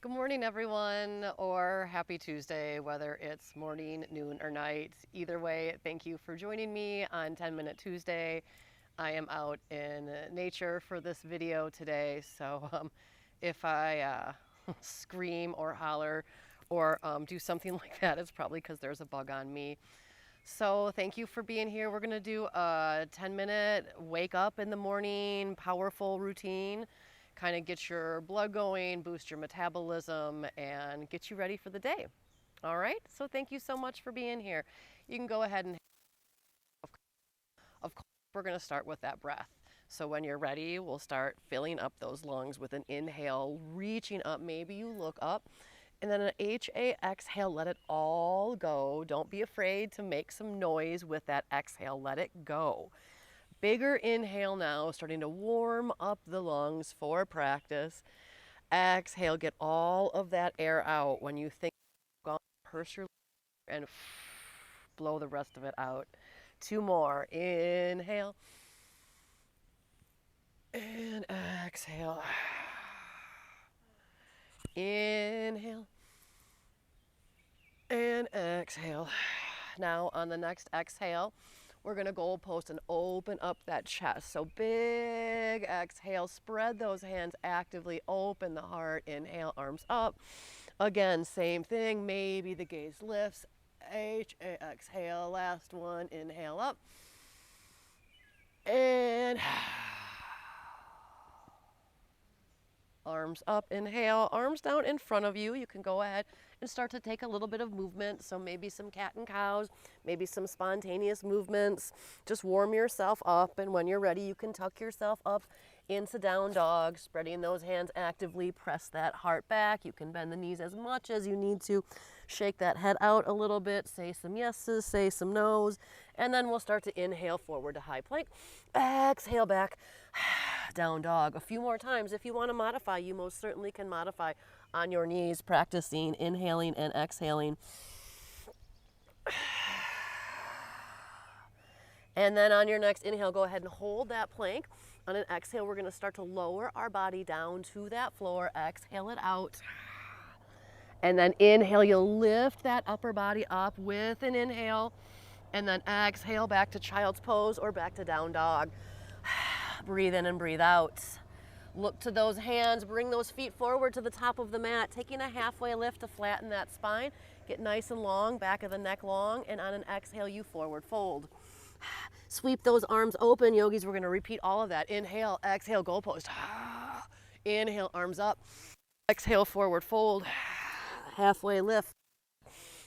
Good morning, everyone, or happy Tuesday, whether it's morning, noon, or night. Either way, thank you for joining me on 10 Minute Tuesday. I am out in nature for this video today, so if I scream or holler or do something like that, it's probably because there's a bug on me. So thank you for being here. We're going to do a 10-minute wake up in the morning, powerful routine. Kind of get your blood going, boost your metabolism, and get you ready for the day. All right, so thank you so much for being here. You can go ahead and, of course, we're going to start with that breath. So when you're ready, we'll start filling up those lungs with an inhale, reaching up. Maybe you look up, and then an HA exhale, let it all go. Don't be afraid to make some noise with that exhale, let it go. Bigger inhale now, starting to warm up the lungs for practice. Exhale, get all of that air out. When you think, purse your lips and blow the rest of it out. Two more. Inhale. And exhale. Inhale. And exhale. Now on the next exhale, we're going to goalpost and open up that chest. So big exhale, spread those hands actively, open the heart, inhale, arms up. Again, same thing, maybe the gaze lifts. HA, exhale, last one, inhale up. And arms up, inhale, arms down in front of you. You can go ahead and start to take a little bit of movement. So maybe some cat and cows, maybe some spontaneous movements. Just warm yourself up, and when you're ready, you can tuck yourself up into down dog, spreading those hands actively. Press that heart back. You can bend the knees as much as you need to. Shake that head out a little bit. Say some yeses, say some nos, and then we'll start to inhale forward to high plank. Exhale back, down dog. A few more times. If you want to modify, you most certainly can modify on your knees, practicing inhaling and exhaling. And then on your next inhale, go ahead and hold that plank. On an exhale, we're going to start to lower our body down to that floor. Exhale it out. And then inhale, you'll lift that upper body up with an inhale. And then exhale back to child's pose or back to down dog. Breathe in and breathe out. Look to those hands, bring those feet forward to the top of the mat, taking a halfway lift to flatten that spine. Get nice and long, back of the neck long, and on an exhale, you forward fold. Sweep those arms open, yogis. We're going to repeat all of that. Inhale, exhale, goal post. Inhale, arms up. Exhale, forward fold. Halfway lift.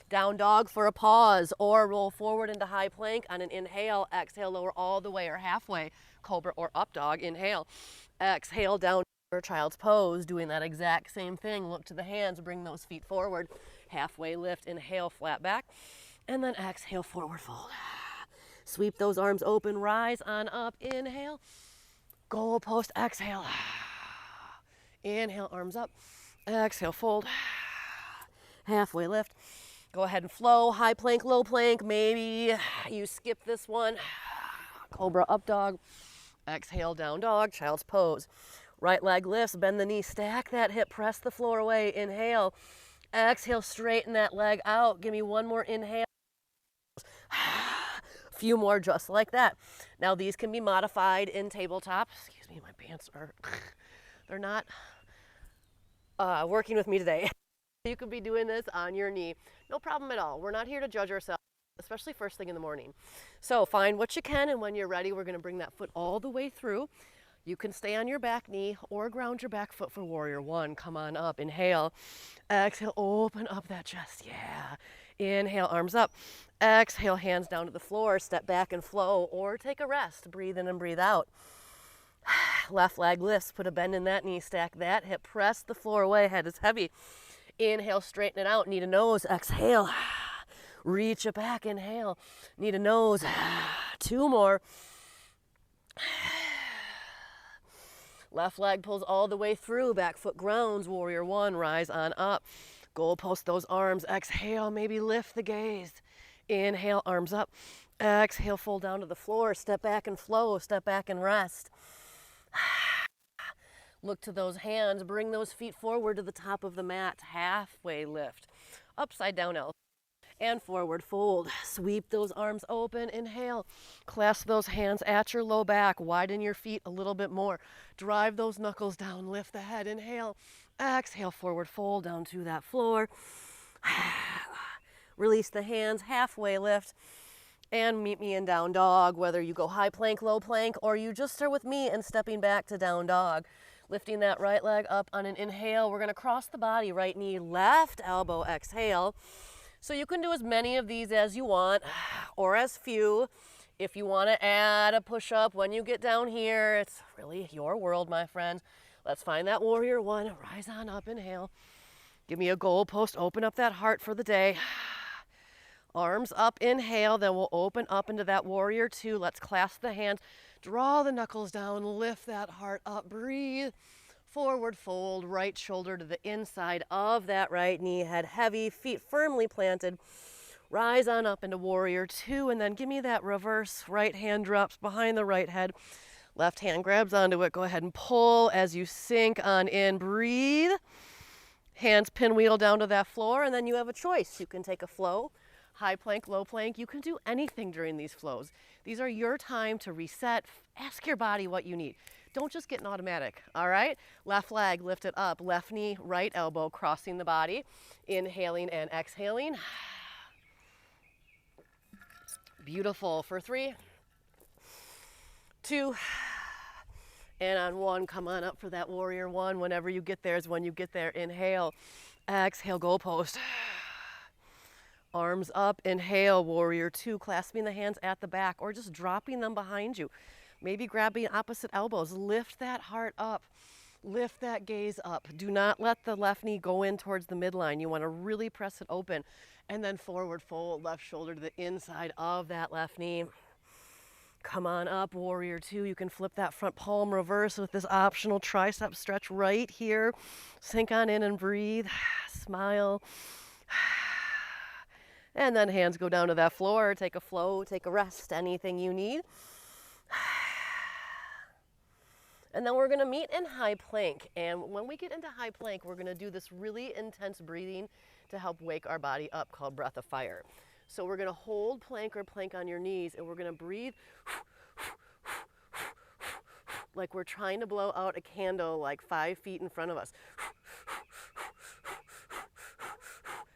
Down dog for a pause, or roll forward into high plank on an inhale. Exhale, lower all the way or halfway. Cobra or up dog. Inhale. Exhale, down for child's pose. Doing that exact same thing. Look to the hands, bring those feet forward. Halfway lift, inhale, flat back. And then exhale, forward fold. Sweep those arms open, rise on up. Inhale. Goal post, exhale. Inhale, arms up. Exhale, fold. Halfway lift. Go ahead and flow, high plank, low plank. Maybe you skip this one. Cobra up dog. Exhale, down dog, child's pose. Right leg lifts, bend the knee, stack that hip, press the floor away. Inhale. Exhale, straighten that leg out. Give me one more inhale. Few more just like that. Now these can be modified in tabletop. Excuse me, my pants are, they're not working with me today. You could be doing this on your knee. No problem at all. We're not here to judge ourselves, especially first thing in the morning. So find what you can, and when you're ready, we're going to bring that foot all the way through. You can stay on your back knee or ground your back foot for warrior one. Come on up. Inhale. Exhale. Open up that chest. Yeah. Inhale. Arms up. Exhale. Hands down to the floor. Step back and flow, or take a rest. Breathe in and breathe out. Left leg lifts. Put a bend in that knee. Stack that hip. Press the floor away. Head is heavy. Inhale, straighten it out. Knee to nose. Exhale. Reach it back. Inhale. Knee to nose. Two more. Left leg pulls all the way through. Back foot grounds. Warrior one. Rise on up. Goal post those arms. Exhale. Maybe lift the gaze. Inhale. Arms up. Exhale. Fold down to the floor. Step back and flow. Step back and rest. Look to those hands, bring those feet forward to the top of the mat, halfway lift, upside down elbow, and forward fold. Sweep those arms open, inhale, clasp those hands at your low back, widen your feet a little bit more, drive those knuckles down, lift the head, inhale, exhale, forward fold down to that floor. Release the hands, halfway lift, and meet me in down dog, whether you go high plank, low plank, or you just start with me and stepping back to down dog. Lifting that right leg up on an inhale, we're gonna cross the body, right knee, left elbow, exhale. So you can do as many of these as you want, or as few. If you wanna add a push-up when you get down here, it's really your world, my friend. Let's find that warrior one, rise on up, inhale. Give me a goal post, open up that heart for the day. Arms up, inhale, then we'll open up into that warrior two. Let's clasp the hands, draw the knuckles down, lift that heart up, breathe. Forward fold, right shoulder to the inside of that right knee, head heavy, feet firmly planted. Rise on up into warrior two, and then give me that reverse. Right hand drops behind the right head. Left hand grabs onto it. Go ahead and pull as you sink on in. Breathe. Hands pinwheel down to that floor, and then you have a choice. You can take a flow, high plank, low plank. You can do anything during these flows. These are your time to reset. Ask your body what you need. Don't just get an automatic, all right? Left leg, lift it up. Left knee, right elbow, crossing the body. Inhaling and exhaling. Beautiful. For 3, 2, and on 1, come on up for that warrior one. Whenever you get there is when you get there. Inhale, exhale, goal post. Arms up, inhale, warrior two, clasping the hands at the back or just dropping them behind you. Maybe grabbing opposite elbows. Lift that heart up. Lift that gaze up. Do not let the left knee go in towards the midline. You want to really press it open. And then forward fold, left shoulder to the inside of that left knee. Come on up, warrior two. You can flip that front palm reverse with this optional tricep stretch right here. Sink on in and breathe. Smile. And then hands go down to that floor. Take a flow, take a rest, anything you need. And then we're gonna meet in high plank. And when we get into high plank, we're gonna do this really intense breathing to help wake our body up called breath of fire. So we're gonna hold plank or plank on your knees, and we're gonna breathe like we're trying to blow out a candle like 5 feet in front of us.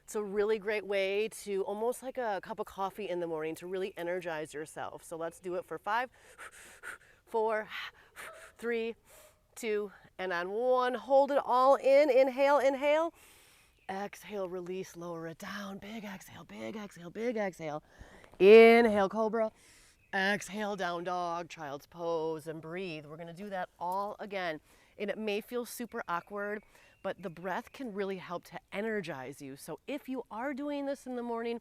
It's a really great way to, almost like a cup of coffee in the morning, to really energize yourself. So let's do it for 5, 4, 3, 2, and on 1. Hold it all in. Inhale, inhale. Exhale, release, lower it down. Big exhale, big exhale, big exhale. Inhale, cobra. Exhale, down dog, child's pose, and breathe. We're gonna do that all again. And it may feel super awkward, but the breath can really help to energize you. So if you are doing this in the morning,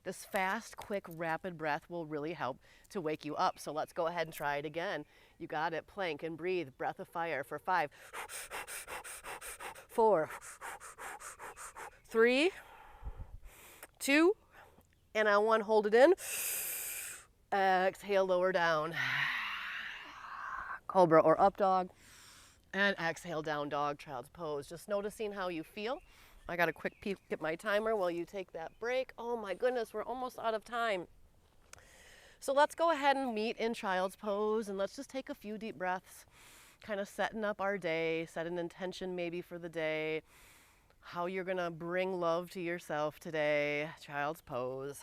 this fast, quick, rapid breath will really help to wake you up. So let's go ahead and try it again. You got it. Plank and breathe. Breath of fire for 5, 4, 3, 2, and on 1, hold it in. Exhale, lower down. Cobra or up dog. And exhale, down dog, child's pose. Just noticing how you feel. I got a quick peek at my timer while you take that break. Oh my goodness, we're almost out of time. So let's go ahead and meet in child's pose, and let's just take a few deep breaths, kind of setting up our day, set an intention maybe for the day, how you're gonna bring love to yourself today. Child's pose.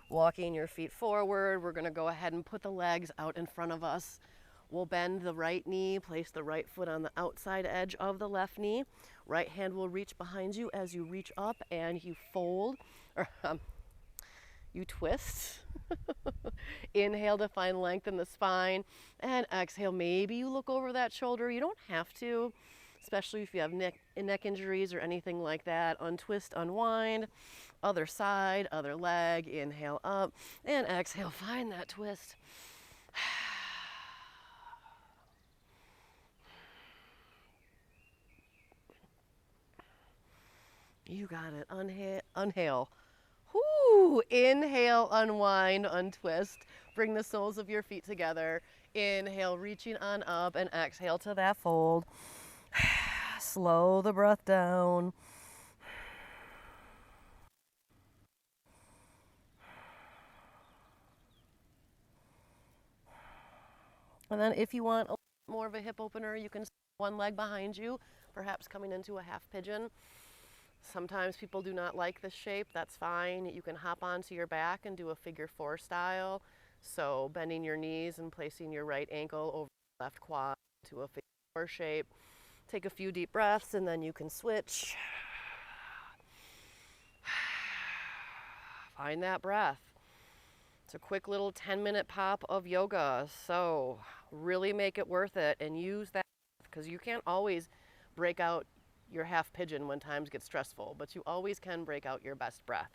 Walking your feet forward, we're gonna go ahead and put the legs out in front of us. We'll bend the right knee, place the right foot on the outside edge of the left knee. Right hand will reach behind you as you reach up and you fold, or you twist. Inhale to find length in the spine, and exhale, maybe you look over that shoulder. You don't have to, especially if you have neck injuries or anything like that. Untwist, unwind. Other side, other leg. Inhale up, and exhale, find that twist. You got it. Inhale. Whoo! Woo! Inhale, unwind, untwist. Bring the soles of your feet together. Inhale, reaching on up, and exhale to that fold. Slow the breath down. And then if you want a more of a hip opener, you can one leg behind you, perhaps coming into a half pigeon. Sometimes people do not like this shape. That's fine. You can hop onto your back and do a figure four style. So bending your knees and placing your right ankle over the left quad to a figure four shape. Take a few deep breaths and then you can switch. Find that breath. It's a quick little 10-minute pop of yoga. So really make it worth it and use that, because you can't always break out your half pigeon when times get stressful, but you always can break out your best breath.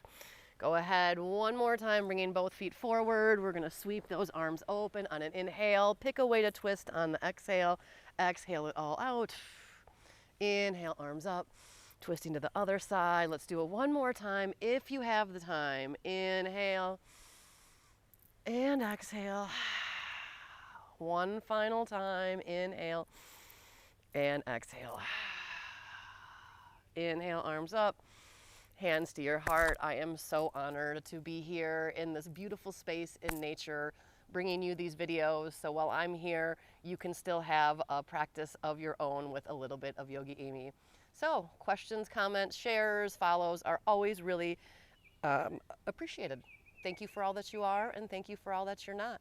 Go ahead one more time, bringing both feet forward. We're gonna sweep those arms open on an inhale. Pick a way to twist on the exhale. Exhale it all out. Inhale, arms up. Twisting to the other side. Let's do it one more time if you have the time. Inhale and exhale. One final time. Inhale and exhale. Inhale, arms up, hands to your heart. I am so honored to be here in this beautiful space in nature, bringing you these videos. So while I'm here, you can still have a practice of your own with a little bit of Yogi Amy. So questions, comments, shares, follows are always really appreciated. Thank you for all that you are, and thank you for all that you're not.